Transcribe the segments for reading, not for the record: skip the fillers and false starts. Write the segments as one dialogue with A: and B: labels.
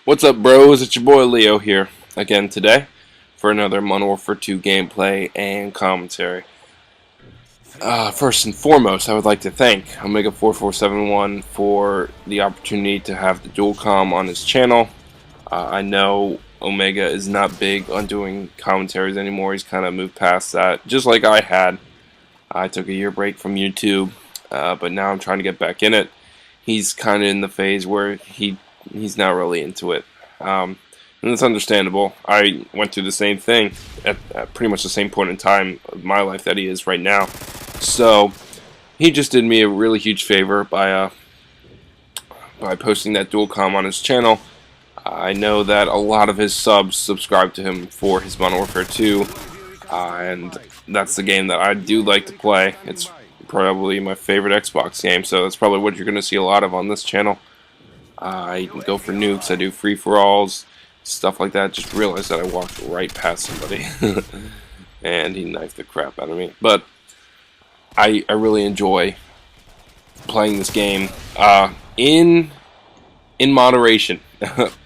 A: What's up, bros? It's your boy Leo here again today for another Modern Warfare 2 gameplay and commentary. First and foremost, I would like to thank Omega4471 for the opportunity to have the dual comm on his channel. I know Omega is not big on doing commentaries anymore. He's kind of moved past that, just like I had. I took a year break from YouTube, but now I'm trying to get back in it. He's kind of in the phase where he's not really into it, and it's understandable. I went through the same thing at pretty much the same point in time of my life that he is right now. So he just did me a really huge favor by posting that dual comm on his channel. I know that a lot of his subs subscribe to him for his Modern Warfare 2, and that's the game that I do like to play. It's probably my favorite Xbox game, so that's probably what you're going to see a lot of on this channel. I go for nukes, I do free-for-alls, stuff like that. Just realized that I walked right past somebody and he knifed the crap out of me. But I really enjoy playing this game in moderation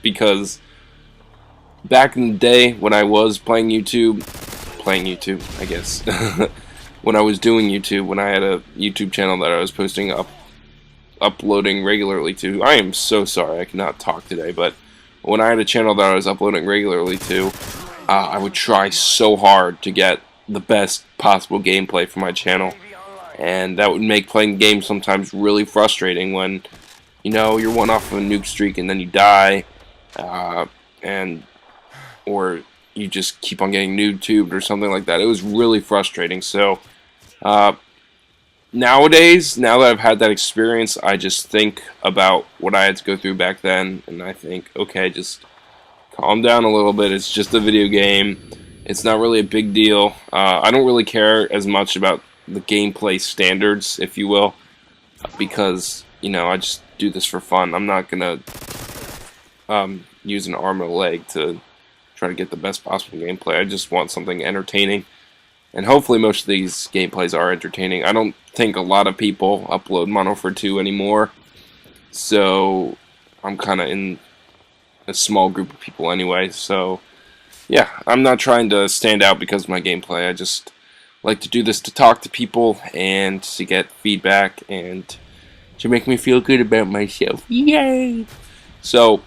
A: because back in the day when I was playing YouTube, I guess, when I was doing YouTube, when I had a YouTube channel that I was uploading regularly to. I am so sorry I cannot talk today, but when I had a channel that I was uploading regularly to, I would try so hard to get the best possible gameplay for my channel, and that would make playing games sometimes really frustrating when, you know, you're one off of a nuke streak and then you die, or you just keep on getting noob-tubed or something like that. It was really frustrating. So nowadays, now that I've had that experience, I just think about what I had to go through back then, and I think, okay, just calm down a little bit. It's just a video game. It's not really a big deal. I don't really care as much about the gameplay standards, if you will, because, you know, I just do this for fun. I'm not going to use an arm and a leg to try to get the best possible gameplay. I just want something entertaining. And hopefully most of these gameplays are entertaining. I don't think a lot of people upload Modern Warfare 2 anymore, so I'm kind of in a small group of people anyway. So yeah, I'm not trying to stand out because of my gameplay. I just like to do this to talk to people and to get feedback and to make me feel good about myself. Yay! So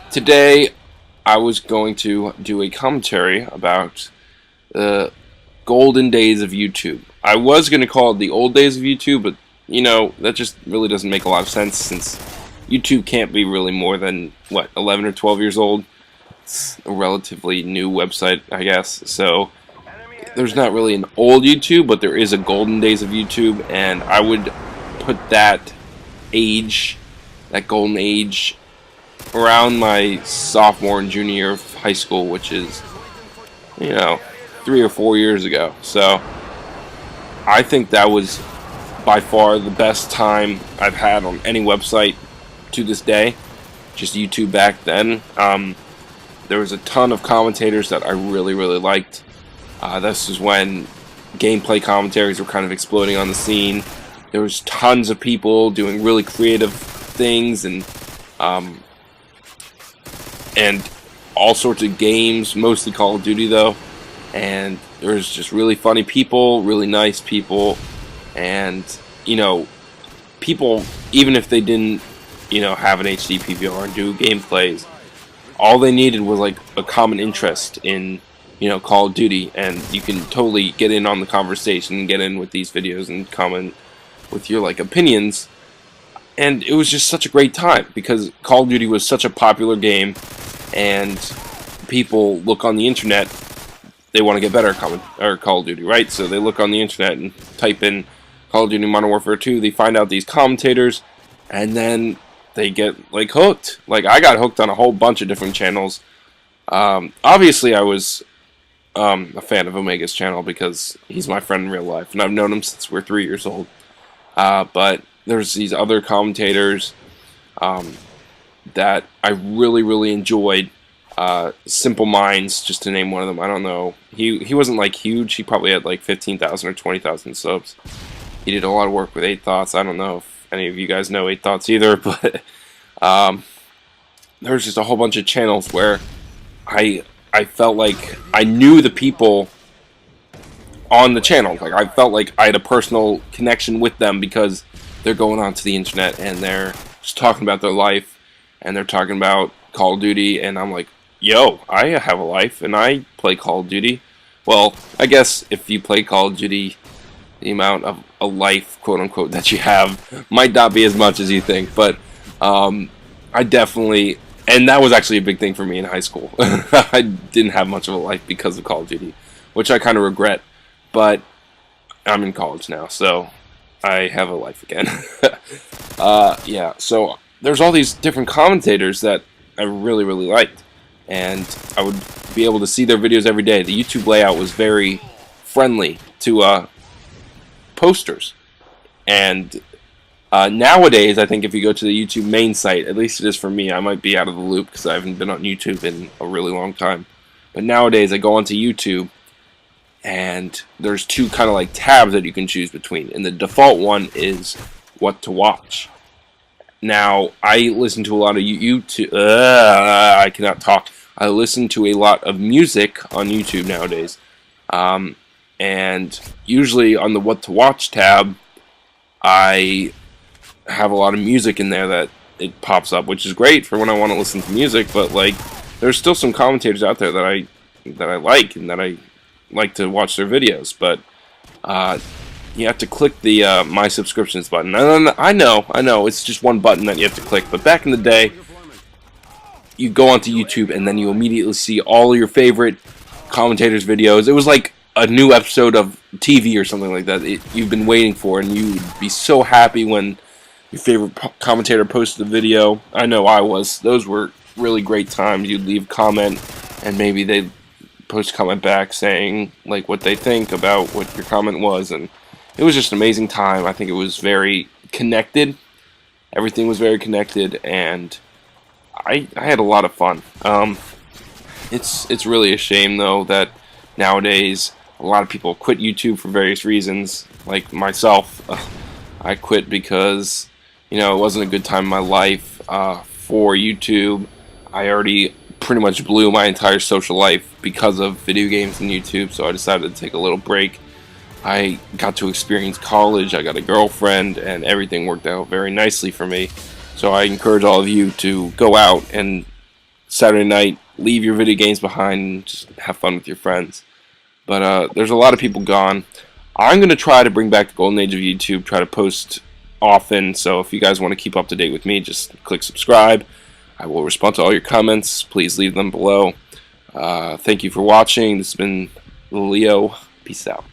A: today I was going to do a commentary about the golden days of YouTube. I was going to call it the old days of YouTube, but, you know, that just really doesn't make a lot of sense since YouTube can't be really more than, what, 11 or 12 years old? It's a relatively new website, I guess. So there's not really an old YouTube, but there is a golden days of YouTube, and I would put that age, that golden age, around my sophomore and junior year of high school, which is, you know, 3 or 4 years ago. So I think that was by far the best time I've had on any website to this day. Just YouTube back then. There was a ton of commentators that I really liked. This is when gameplay commentaries were kind of exploding on the scene. There was tons of people doing really creative things and all sorts of games, mostly Call of Duty though. And there's just really funny people, really nice people, and, you know, people, even if they didn't, you know, have an HD PVR and do gameplays, all they needed was like a common interest in, you know, Call of Duty, and you can totally get in on the conversation and get in with these videos and comment with your, like, opinions. And it was just such a great time because Call of Duty was such a popular game, and people look on the internet. They want to get better at Call of Duty, right? So they look on the internet and type in Call of Duty Modern Warfare 2. They find out these commentators, and then they get, like, hooked. Like, I got hooked on a whole bunch of different channels. Obviously, I was a fan of Omega's channel because he's my friend in real life, and I've known him since we're 3 years old. But there's these other commentators that I really enjoyed. Simple Minds, just to name one of them. I don't know. He wasn't like huge. He probably had like 15,000 or 20,000 subs. He did a lot of work with 8 Thoughts. I don't know if any of you guys know 8 Thoughts either, but there was just a whole bunch of channels where I felt like I knew the people on the channel. Like, I felt like I had a personal connection with them because they're going onto the internet and they're just talking about their life and they're talking about Call of Duty, and I'm like, yo, I have a life and I play Call of Duty. Well, I guess if you play Call of Duty, the amount of a life, quote unquote, that you have might not be as much as you think, but I definitely, and that was actually a big thing for me in high school. I didn't have much of a life because of Call of Duty, which I kind of regret, but I'm in college now, so I have a life again. Yeah, so there's all these different commentators that I really, really liked, and I would be able to see their videos every day. The YouTube layout was very friendly to posters, and nowadays, I think if you go to the YouTube main site, at least it is for me, I might be out of the loop because I haven't been on YouTube in a really long time, but nowadays I go onto YouTube and there's two kind of like tabs that you can choose between, and the default one is what to watch. Now, I listen to a lot of YouTube, I cannot talk. I listen to a lot of music on YouTube nowadays, and usually on the what to watch tab, I have a lot of music in there that it pops up, which is great for when I want to listen to music, but like, there's still some commentators out there that I like and that I like to watch their videos, but you have to click the my subscriptions button. I know, it's just one button that you have to click, but back in the day, you go onto YouTube and then you immediately see all your favorite commentators' videos. It was like a new episode of TV or something like that you've been waiting for, and you'd be so happy when your favorite commentator posted a video. I know I was. Those were really great times. You'd leave a comment, and maybe they'd post a comment back saying like what they think about what your comment was, and it was just an amazing time. I think it was very connected. Everything was very connected, and I had a lot of fun. It's really a shame though that nowadays a lot of people quit YouTube for various reasons. Like myself, I quit because it wasn't a good time in my life for YouTube. I already pretty much blew my entire social life because of video games and YouTube, so I decided to take a little break. I got to experience college, I got a girlfriend, and everything worked out very nicely for me. So I encourage all of you to go out and Saturday night, leave your video games behind and just have fun with your friends. But there's a lot of people gone. I'm going to try to bring back the golden age of YouTube, try to post often, so if you guys want to keep up to date with me, just click subscribe. I will respond to all your comments. Please leave them below. Thank you for watching. This has been Leo. Peace out.